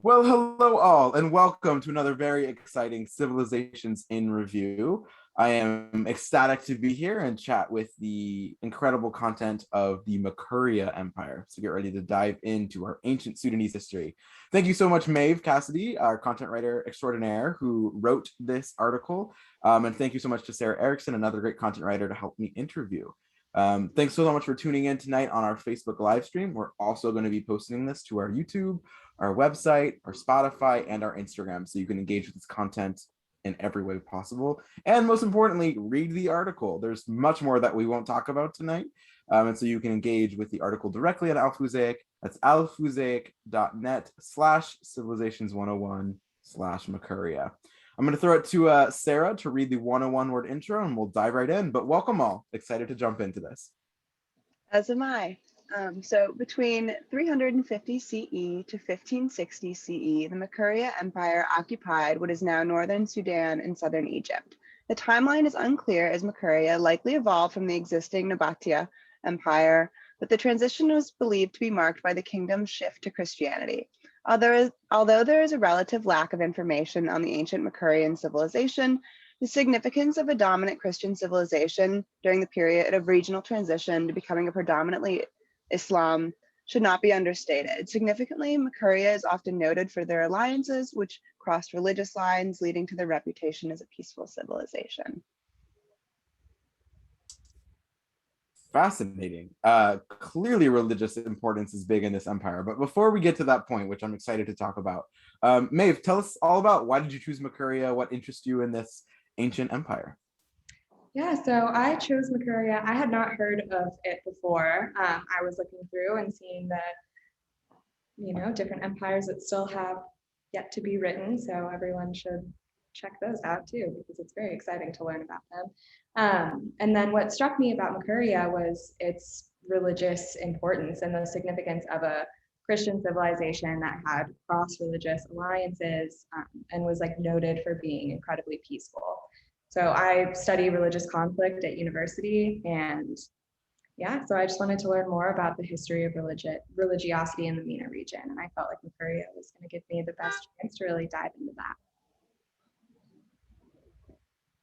Well, hello all, and welcome to another very exciting Civilizations in Review. I am ecstatic to be here and chat with the incredible content of the Makuria Empire. So get ready to dive into our ancient Sudanese history. Thank you so much, Maeve Cassidy, our content writer extraordinaire who wrote this article. And thank you so much to Sarah Erickson, another great content writer, to help me interview. Thanks so much for tuning in tonight on our Facebook live stream. We're also going to be posting this to our YouTube, our website, our Spotify, and our Instagram, so you can engage with this content in every way possible. And most importantly, read the article. There's much more that we won't talk about tonight. And so you can engage with the article directly at Alphusaic. That's alphusaic.net/civilizations101/Makuria. I'm going to throw it to Sarah to read the 101 word intro, and we'll dive right in. But welcome all. Excited to jump into this. As am I. So between 350 CE to 1560 CE, the Makuria Empire occupied what is now northern Sudan and southern Egypt. The timeline is unclear, as Makuria likely evolved from the existing Nabatea Empire, but the transition was believed to be marked by the kingdom's shift to Christianity. Although there is a relative lack of information on the ancient Makurian civilization, the significance of a dominant Christian civilization during the period of regional transition to becoming a predominantly Islam should not be understated. Significantly, Makuria is often noted for their alliances, which crossed religious lines, leading to their reputation as a peaceful civilization. Fascinating. Clearly, religious importance is big in this empire. But before we get to that point, which I'm excited to talk about, Maeve, tell us all about why did you choose Makuria? What interests you in this ancient empire? Yeah, so I chose Makuria. I had not heard of it before. I was looking through and seeing that, different empires that still have yet to be written. So everyone should check those out too, because it's very exciting to learn about them. And then what struck me about Makuria was its religious importance and the significance of a Christian civilization that had cross-religious alliances and was noted for being incredibly peaceful. So I study religious conflict at university, and so I just wanted to learn more about the history of religiosity in the MENA region, and I felt like Makuria was going to give me the best chance to really dive into that.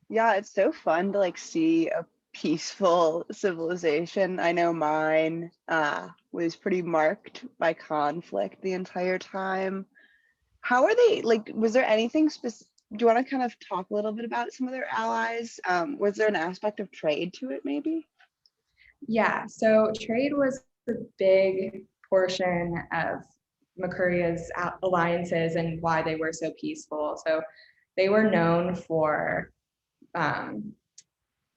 Yeah, it's so fun to see a peaceful civilization. I know mine was pretty marked by conflict the entire time. How are they, was there anything specific? Do you want to kind of talk a little bit about some of their allies? Was there an aspect of trade to it, maybe? Yeah, so trade was a big portion of Makuria's alliances and why they were so peaceful. So they were known for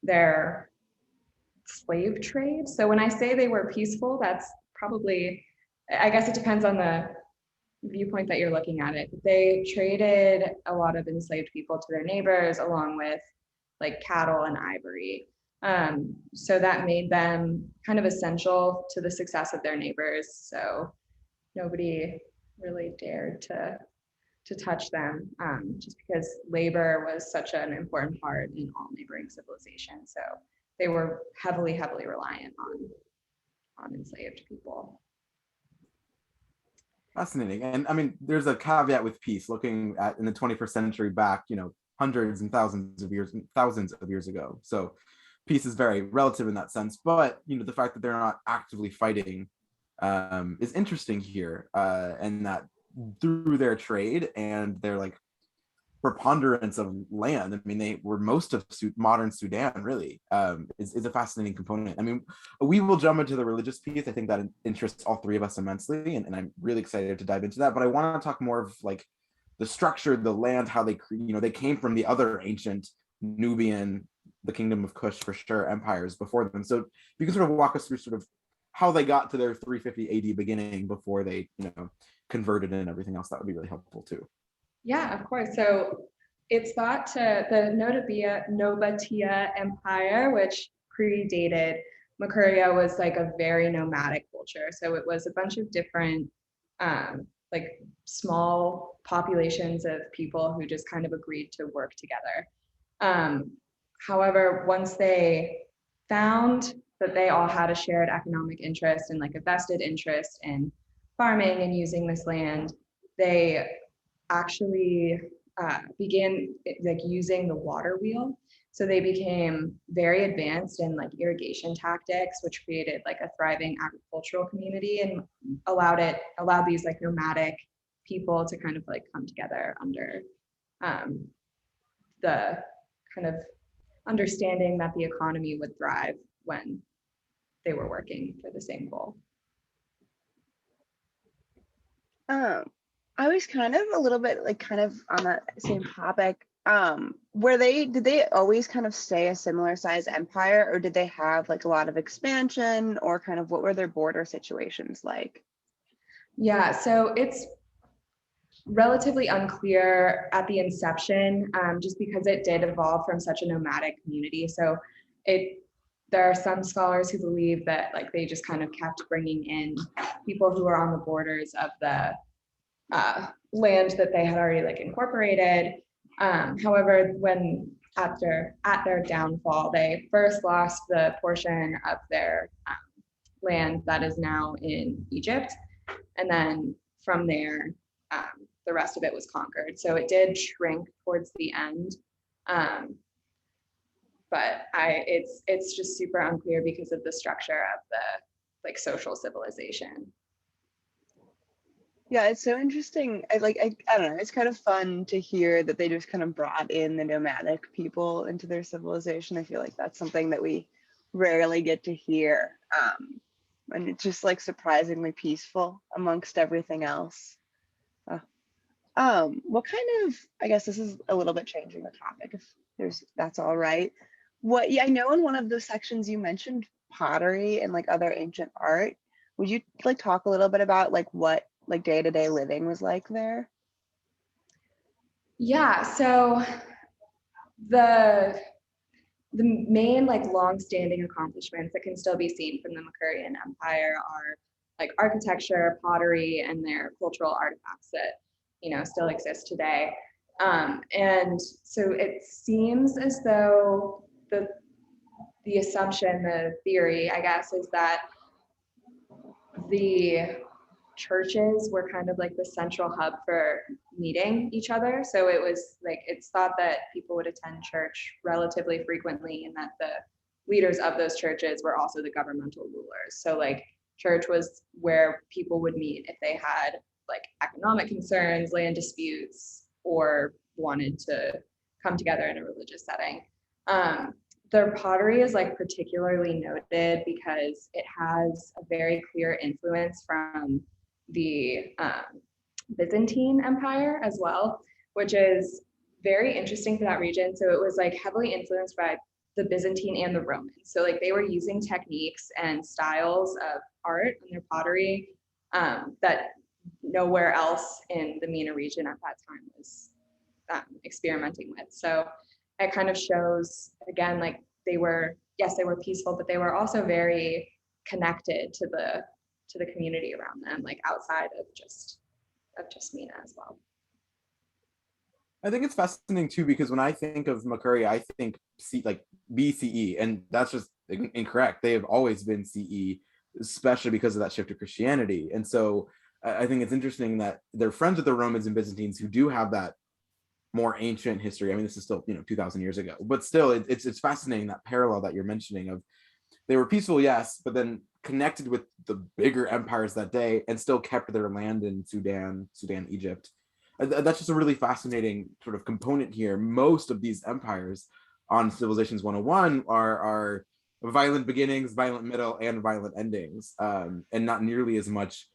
their slave trade. So when I say they were peaceful, that's probably, I guess it depends on the viewpoint that you're looking at it. They traded a lot of enslaved people to their neighbors, along with cattle and ivory. So that made them kind of essential to the success of their neighbors. So nobody really dared to touch them, just because labor was such an important part in all neighboring civilizations. So they were heavily reliant on enslaved people. Fascinating. And I mean, there's a caveat with peace, looking at in the 21st century back, hundreds and thousands of years ago. So peace is very relative in that sense. But, the fact that they're not actively fighting is interesting here. And that through their trade and their preponderance of land, I mean, they were most of modern Sudan, really, is a fascinating component. I mean, we will jump into the religious piece. I think that interests all three of us immensely, and I'm really excited to dive into that. But I want to talk more of the structure, the land, how they, they came from the other ancient Nubian, the Kingdom of Kush for sure, empires before them. So you can sort of walk us through sort of how they got to their 350 AD beginning before they, converted and everything else. That would be really helpful too. Yeah, of course. So it's thought the Nabatea Empire, which predated Makuria, was a very nomadic culture. So it was a bunch of different small populations of people who just kind of agreed to work together. However, once they found that they all had a shared economic interest and a vested interest in farming and using this land, they actually began like using the water wheel. So they became very advanced in like irrigation tactics, which created like a thriving agricultural community and allowed these like nomadic people to kind of like come together under the kind of understanding that the economy would thrive when they were working for the same goal. I was kind of a little bit like kind of on that same topic. Did they always kind of stay a similar size empire, or did they have like a lot of expansion, or kind of what were their border situations like? Yeah, so it's relatively unclear at the inception, just because it did evolve from such a nomadic community. So there are some scholars who believe that like they just kind of kept bringing in people who were on the borders of the land that they had already like incorporated. However, when at their downfall, they first lost the portion of their land that is now in Egypt, and then from there, the rest of it was conquered. So it did shrink towards the end, but it's just super unclear because of the structure of the like social civilization. Yeah, it's so interesting. I don't know, it's kind of fun to hear that they just kind of brought in the nomadic people into their civilization. I feel like that's something that we rarely get to hear. And it's just like surprisingly peaceful amongst everything else. What kind of, I guess this is a little bit changing the topic, if that's all right. Yeah, I know in one of the sections you mentioned pottery and like other ancient art. Would you like talk a little bit about like what like day-to-day living was like there? Yeah, so the main like long-standing accomplishments that can still be seen from the Makurian Empire are like architecture, pottery, and their cultural artifacts that still exist today. And so it seems as though the assumption, the theory, I guess, is that the churches were kind of like the central hub for meeting each other. So it was like, it's thought that people would attend church relatively frequently, and that the leaders of those churches were also the governmental rulers. So like church was where people would meet if they had like economic concerns, land disputes, or wanted to come together in a religious setting. Their pottery is like particularly noted because it has a very clear influence from the Byzantine Empire as well, which is very interesting for that region. So it was like heavily influenced by the Byzantine and the Romans. So like they were using techniques and styles of art in their pottery that nowhere else in the MENA region at that time was experimenting with. So it kind of shows, again, like they were peaceful, but they were also very connected to the community around them, like outside of just MENA as well. I think it's fascinating too, because when I think of Makuria, I think like BCE, and that's just incorrect. They have always been CE, especially because of that shift to Christianity. And so I think it's interesting that they're friends with the Romans and Byzantines, who do have that more ancient history. I mean, this is still 2,000 years ago, but still, it's fascinating, that parallel that you're mentioning of they were peaceful, yes, but then connected with the bigger empires that day and still kept their land in Sudan, Egypt. That's just a really fascinating sort of component here. Most of these empires on Civilizations 101 are violent beginnings, violent middle, and violent endings, and not nearly as much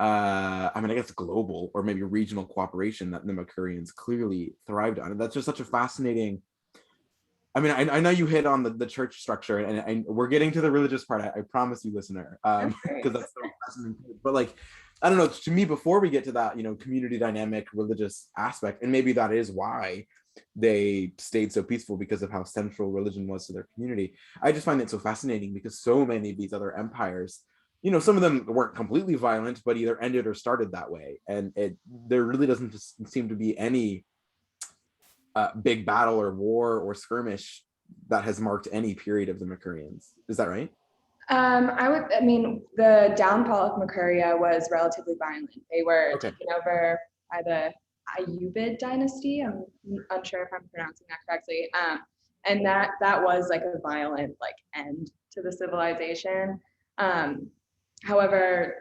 I mean, I guess global or maybe regional cooperation that the Makurians clearly thrived on. And that's just such a fascinating. I mean, I know you hit on the church structure, and we're getting to the religious part. I promise you, listener, because that's so fascinating. But like, I don't know. To me, before we get to that, community dynamic, religious aspect, and maybe that is why they stayed so peaceful, because of how central religion was to their community. I just find it so fascinating because so many of these other empires, some of them weren't completely violent, but either ended or started that way. And there really doesn't just seem to be any big battle or war or skirmish that has marked any period of the Makurians. Is that right? I mean, the downfall of Makuria was relatively violent. They were taken over by the Ayyubid dynasty. I'm unsure if I'm pronouncing that correctly. And that was like a violent like end to the civilization. However,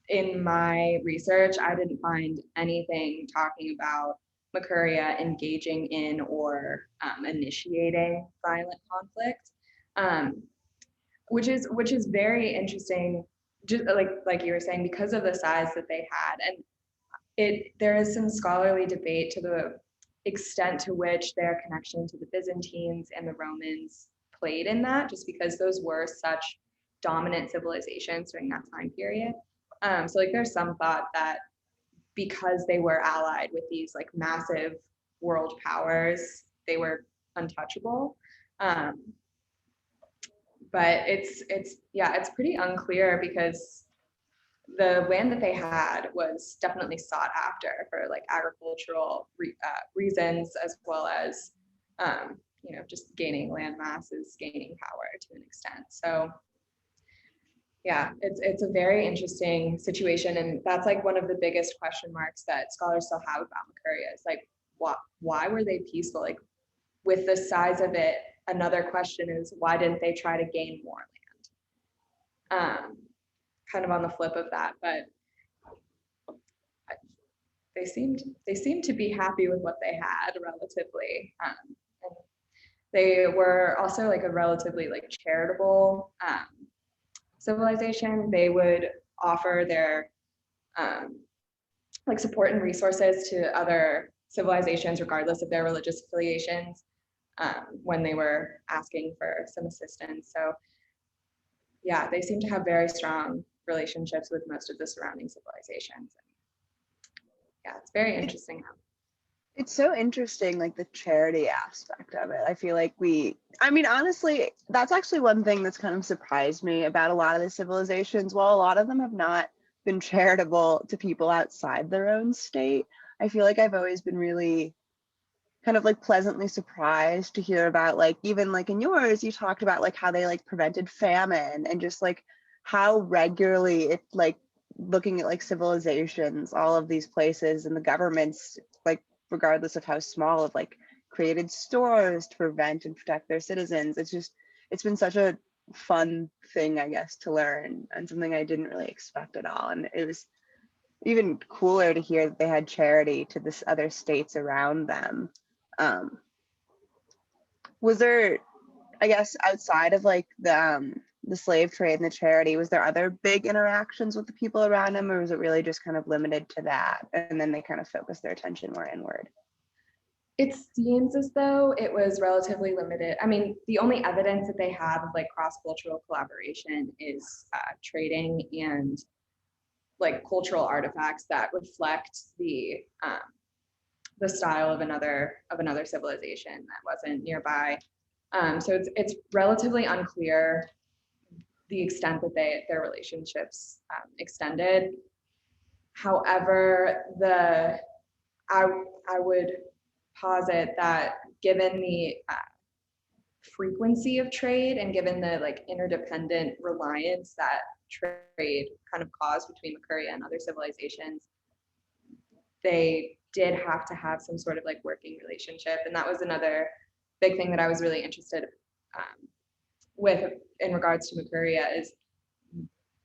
in my research, I didn't find anything talking about Makuria engaging in or initiating violent conflict, which is very interesting. Just like you were saying, because of the size that they had, and there is some scholarly debate to the extent to which their connection to the Byzantines and the Romans played in that, just because those were such dominant civilizations during that time period. So like there's some thought that because they were allied with these like massive world powers, they were untouchable. But it's pretty unclear because the land that they had was definitely sought after for like agricultural reasons, as well as just gaining land masses, gaining power to an extent. So yeah, it's a very interesting situation, and that's like one of the biggest question marks that scholars still have about Makuria. Is like, why were they peaceful? Like, with the size of it, another question is why didn't they try to gain more land? Kind of on the flip of that, but they seemed to be happy with what they had relatively. And they were also like a relatively like charitable civilization. They would offer their like support and resources to other civilizations regardless of their religious affiliations when they were asking for some assistance. So yeah, they seem to have very strong relationships with most of the surrounding civilizations. Yeah, it's very interesting. It's so interesting, like the charity aspect of it. I feel like honestly, that's actually one thing that's kind of surprised me about a lot of the civilizations. While a lot of them have not been charitable to people outside their own state, I feel like I've always been really kind of like pleasantly surprised to hear about, like, even like in yours, you talked about like how they like prevented famine, and just like how regularly it like looking at like civilizations, all of these places and the governments, like regardless of how small, have like created stores to prevent and protect their citizens. It's been such a fun thing, I guess, to learn, and something I didn't really expect at all. And it was even cooler to hear that they had charity to this other states around them. Was there, I guess, outside of like the slave trade and the charity, was there other big interactions with the people around them, or was it really just kind of limited to that, and then they kind of focused their attention more inward? It seems as though it was relatively limited. I mean, the only evidence that they have of like cross-cultural collaboration is trading and like cultural artifacts that reflect the style of another civilization that wasn't nearby. So it's relatively unclear the extent that their relationships extended. However, I would posit that given the frequency of trade and given the like interdependent reliance that trade kind of caused between Makuria and other civilizations, they did have to have some sort of like working relationship. And that was another big thing that I was really interested with in regards to Makuria, is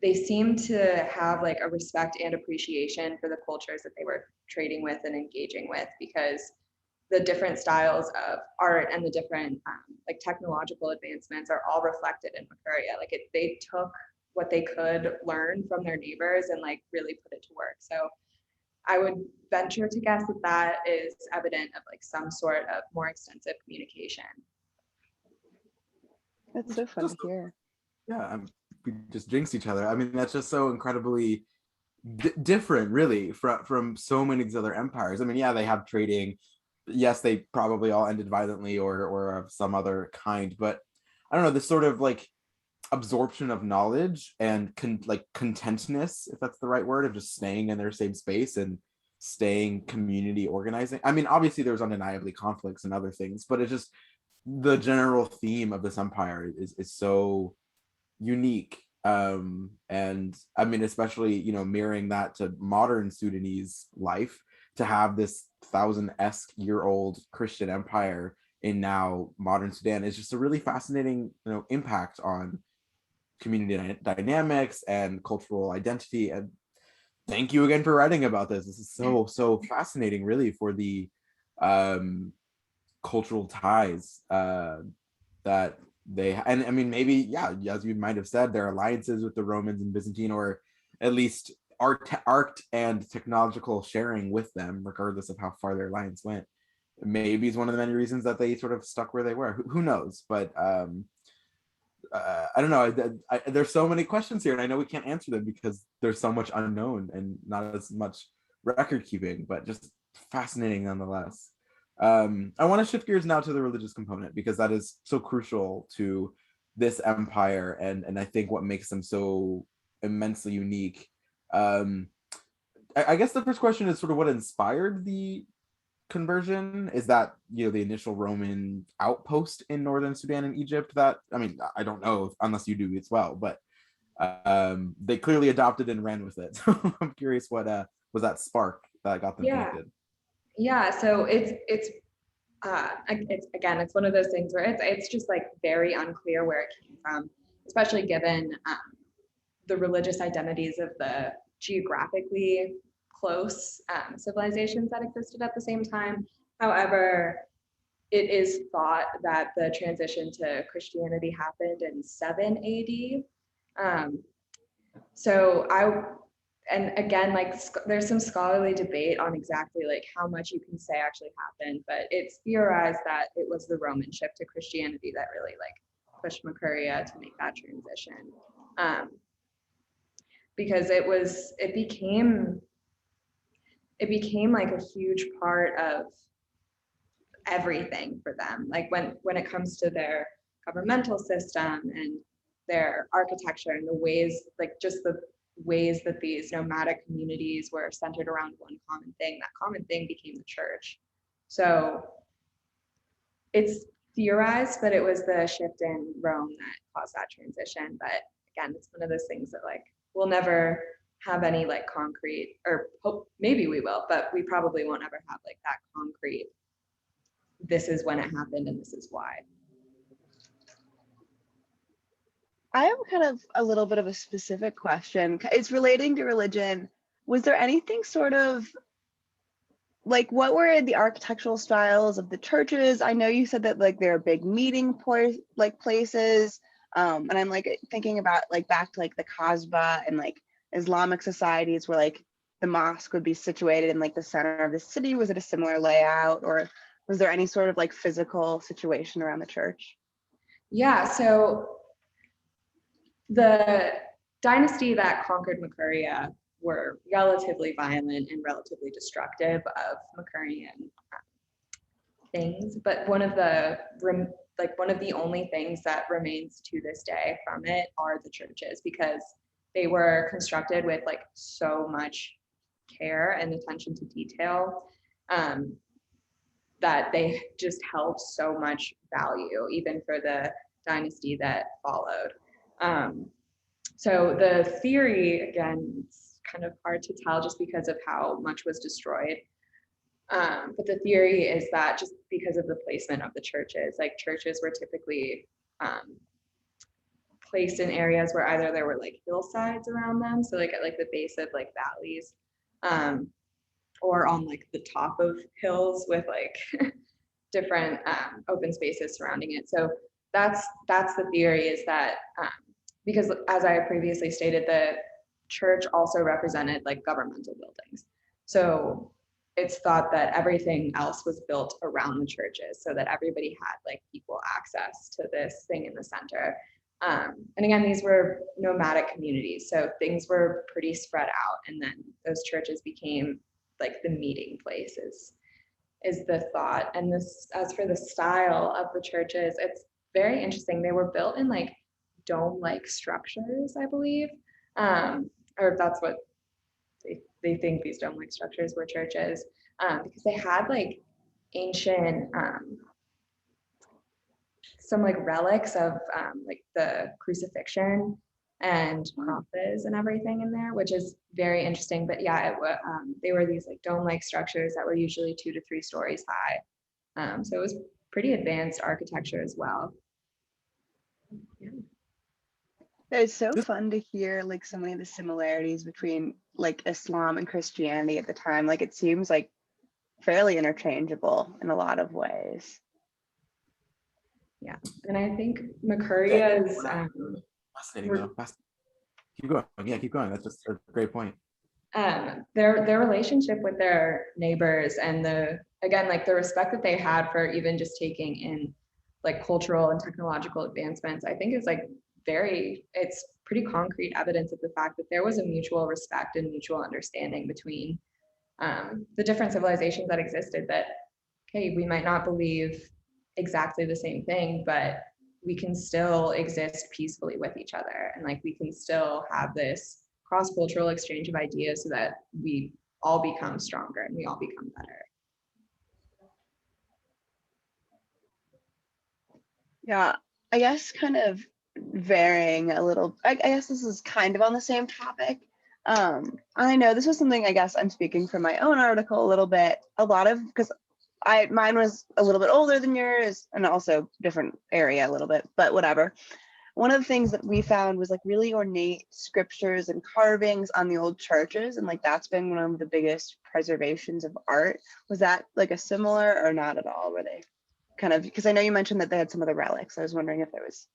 they seem to have like a respect and appreciation for the cultures that they were trading with and engaging with, because the different styles of art and the different like technological advancements are all reflected in Makuria. Like they took what they could learn from their neighbors and like really put it to work. So I would venture to guess that that is evident of like some sort of more extensive communication. That's so fun to hear. Yeah, we just jinxed each other. I mean, that's just so incredibly different, really, from so many of these other empires. I mean, yeah, they have trading. Yes, they probably all ended violently or of some other kind, but I don't know, this sort of like absorption of knowledge and like contentness, if that's the right word, of just staying in their same space and staying community organizing. I mean, obviously there's undeniably conflicts and other things, but it's just the general theme of this empire is so unique. And I mean, especially, mirroring that to modern Sudanese life, to have this 1,000-esque-year-old Christian empire in now modern Sudan is just a really fascinating, impact on community dynamics and cultural identity. And thank you again for writing about this. This is so fascinating, really, for the cultural ties that they, and I mean, maybe, yeah, as you might have said, their alliances with the Romans and Byzantine, or at least art and technological sharing with them, regardless of how far their alliance went, maybe is one of the many reasons that they sort of stuck where they were. Who knows? But I don't know. There's so many questions here, and I know we can't answer them because there's so much unknown and not as much record keeping, but just fascinating nonetheless. I want to shift gears now to the religious component, because that is so crucial to this empire, and I think what makes them so immensely unique. I guess the first question is sort of what inspired the conversion. Is that, the initial Roman outpost in northern Sudan and Egypt? That, I mean, I don't know unless you do as well, but they clearly adopted and ran with it. So I'm curious, what was that spark that got them Yeah. connected? Yeah, so it's again, it's one of those things where it's just like very unclear where it came from, especially given the religious identities of the geographically close civilizations that existed at the same time. However, it is thought that the transition to Christianity happened in 7 AD. So and again, like there's some scholarly debate on exactly like how much you can say actually happened, but it's theorized that it was the Roman shift to Christianity that really like pushed Makuria to make that transition. Because it became like a huge part of everything for them. Like when it comes to their governmental system and their architecture and the ways, like just the ways that these nomadic communities were centered around one common thing, that common thing became the church. So it's theorized that it was the shift in Rome that caused that transition. But again, it's one of those things that like we'll never have any like concrete, or hope maybe we will, but we probably won't ever have like that concrete, this is when it happened and this is why. I have kind of a little bit of a specific question. It's relating to religion. Was there anything sort of like, what were the architectural styles of the churches? I know you said that like they're big meeting places. And I'm like thinking about like back to like the Kasbah and like Islamic societies where like the mosque would be situated in like the center of the city. Was it a similar layout, or was there any sort of like physical situation around the church? Yeah, so the dynasty that conquered Makuria were relatively violent and relatively destructive of Makurian things, but one of the only things that remains to this day from it are the churches, because they were constructed with like so much care and attention to detail, that they just held so much value even for the dynasty that followed. So the theory, again, it's kind of hard to tell just because of how much was destroyed. But the theory is that just because of the placement of the churches, like churches were typically placed in areas where either there were like hillsides around them, so like at like the base of like valleys, or on like the top of hills with like different open spaces surrounding it. So that's the theory, is that because as I previously stated, the church also represented like governmental buildings. So it's thought that everything else was built around the churches so that everybody had like equal access to this thing in the center. And again, these were nomadic communities, so things were pretty spread out, and then those churches became like the meeting places, is the thought. And this, as for the style of the churches, it's very interesting. They were built in like dome-like structures, I believe, or that's what they think these dome-like structures were churches, because they had like ancient some like relics of like the crucifixion and crosses and everything in there, which is very interesting. But yeah, they were these like dome-like structures that were usually 2 to 3 stories high. So it was pretty advanced architecture as well. Yeah. It's so fun to hear like so many of the similarities between like Islam and Christianity at the time. Like it seems like fairly interchangeable in a lot of ways. Yeah, and I think Makuria is Fascinating though. Keep going. Yeah, keep going. That's just a great point. Their relationship with their neighbors and the respect that they had for even just taking in like cultural and technological advancements, I think is like it's pretty concrete evidence of the fact that there was a mutual respect and mutual understanding between the different civilizations that existed. That, okay, we might not believe exactly the same thing, but we can still exist peacefully with each other, and like we can still have this cross-cultural exchange of ideas so that we all become stronger and we all become better. Yeah, I guess kind of varying a little. I guess this is kind of on the same topic. I know this was something, I guess I'm speaking from my own article a little bit. A lot of, because mine was a little bit older than yours and also different area a little bit, but whatever. One of the things that we found was like really ornate scriptures and carvings on the old churches, and like that's been one of the biggest preservations of art. Was that like a similar or not at all? Were they kind of, because I know you mentioned that they had some of the relics. I was wondering if there was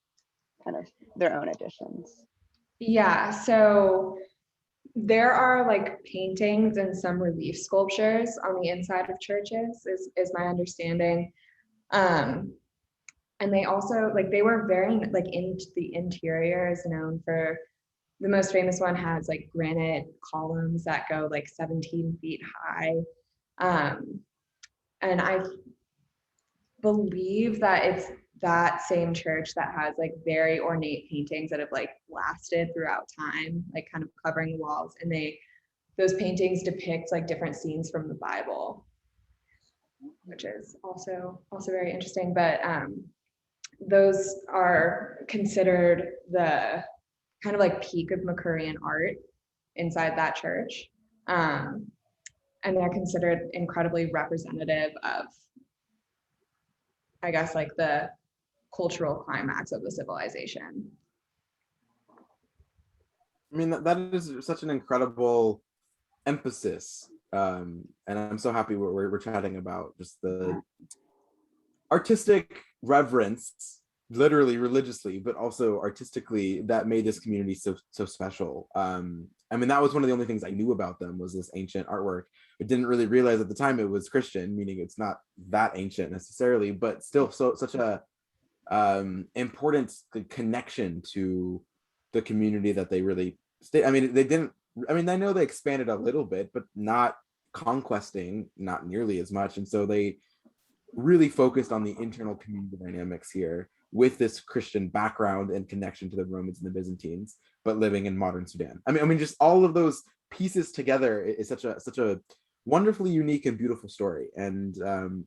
kind of their own additions. Yeah, so there are like paintings and some relief sculptures on the inside of churches, is my understanding. And they also like they were very like in the interior is known for, the most famous one has like granite columns that go like 17 feet high. And I believe that it's that same church that has like very ornate paintings that have like lasted throughout time, like kind of covering the walls. And those paintings depict like different scenes from the Bible, which is also very interesting. But those are considered the kind of like peak of Makurian art inside that church. And they're considered incredibly representative of, I guess, like the cultural climax of the civilization. I mean, that is such an incredible emphasis. And I'm so happy we're chatting about just the artistic reverence, literally religiously, but also artistically, that made this community so special. I mean, that was one of the only things I knew about them, was this ancient artwork. I didn't really realize at the time it was Christian, meaning it's not that ancient necessarily, but still such a important connection to the community that they really stayed. I mean, they didn't. I mean, I know they expanded a little bit, but not conquesting, not nearly as much, and so they really focused on the internal community dynamics here with this Christian background and connection to the Romans and the Byzantines, but living in modern Sudan. I mean, just all of those pieces together is such a wonderfully unique and beautiful story. And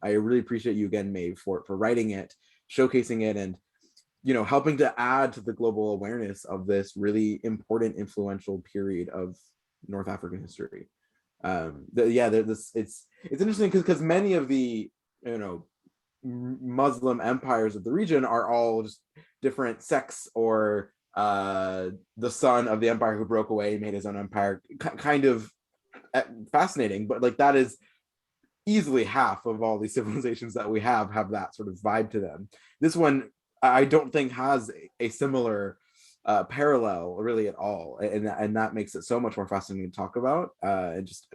I really appreciate you again, Maeve, for writing it, showcasing it, and helping to add to the global awareness of this really important, influential period of North African history. It's interesting because many of the Muslim empires of the region are all just different sects, or the son of the empire who broke away made his own empire, kind of fascinating. But like that is easily half of all these civilizations that we have that sort of vibe to them. This one I don't think has a similar parallel really at all, and that makes it so much more fascinating to talk about. And just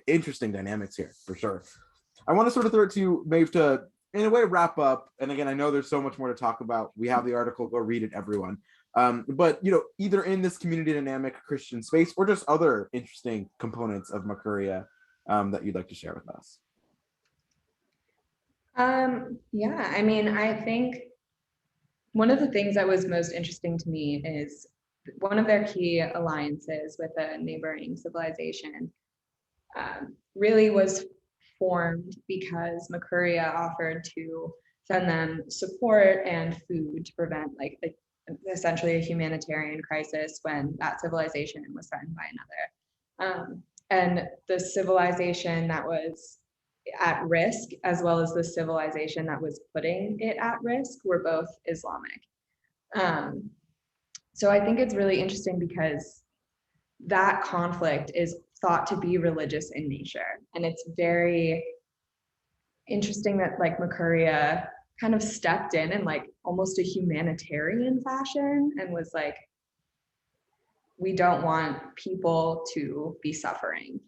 interesting dynamics here for sure. I want to sort of throw it to you, Maeve, to in a way wrap up. And again, I know there's so much more to talk about. We have the article, go read it, everyone. But either in this community dynamic Christian space or just other interesting components of Makuria that you'd like to share with us. Yeah, I mean, I think one of the things that was most interesting to me is one of their key alliances with a neighboring civilization really was formed because Makuria offered to send them support and food to prevent like essentially a humanitarian crisis when that civilization was threatened by another. And the civilization that was at risk, as well as the civilization that was putting it at risk, were both Islamic. So I think it's really interesting because that conflict is thought to be religious in nature. And it's very interesting that like Makuria kind of stepped in like almost a humanitarian fashion and was like, we don't want people to be suffering.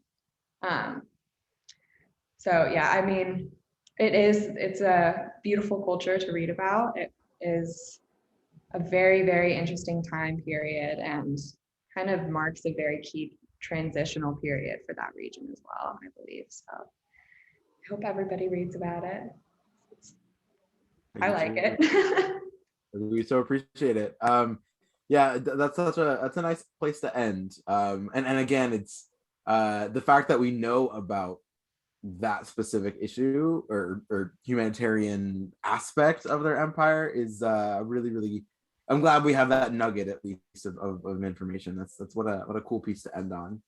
So yeah, I mean, it's a beautiful culture to read about. It is a very, very interesting time period and kind of marks a very key transitional period for that region as well, I believe. So I hope everybody reads about it. I like it. We so appreciate it. Yeah, that's a nice place to end. And again, it's the fact that we know about that specific issue or humanitarian aspect of their empire is really I'm glad we have that nugget at least of information. That's what a cool piece to end on.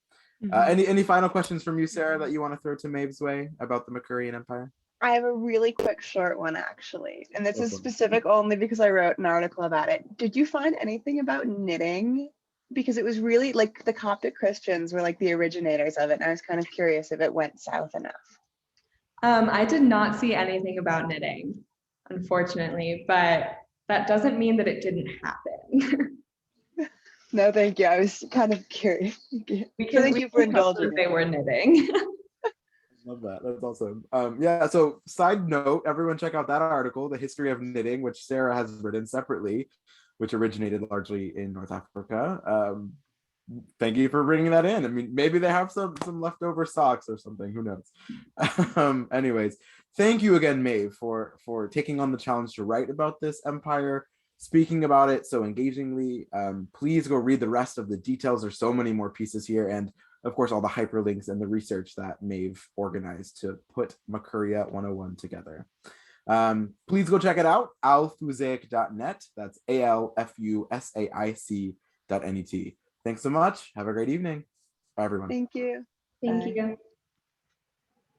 Any final questions from you, Sarah, that you want to throw to Maeve's way about the Makurian Empire? I have a really quick short one actually, and this is specific only because I wrote an article about it. Did you find anything about knitting? Because it was really like the Coptic Christians were like the originators of it, and I was kind of curious if it went south enough. I did not see anything about knitting, unfortunately, but that doesn't mean that it didn't happen. No, thank you. I was kind of curious. Because thank you for indulging. They were knitting. Love that. That's awesome. Yeah, so side note, everyone check out that article, The History of Knitting, which Sarah has written separately, which originated largely in North Africa. Thank you for bringing that in. I mean, maybe they have some leftover socks or something, who knows? Anyways, thank you again, Maeve, for taking on the challenge to write about this empire, speaking about it so engagingly. Please go read the rest of the details. There's so many more pieces here, and of course, all the hyperlinks and the research that Maeve organized to put Makuria 101 together. Please go check it out, alfusaic.net. That's ALFUSAIC.net. Thanks so much. Have a great evening. Bye, everyone. Thank you. Thank you.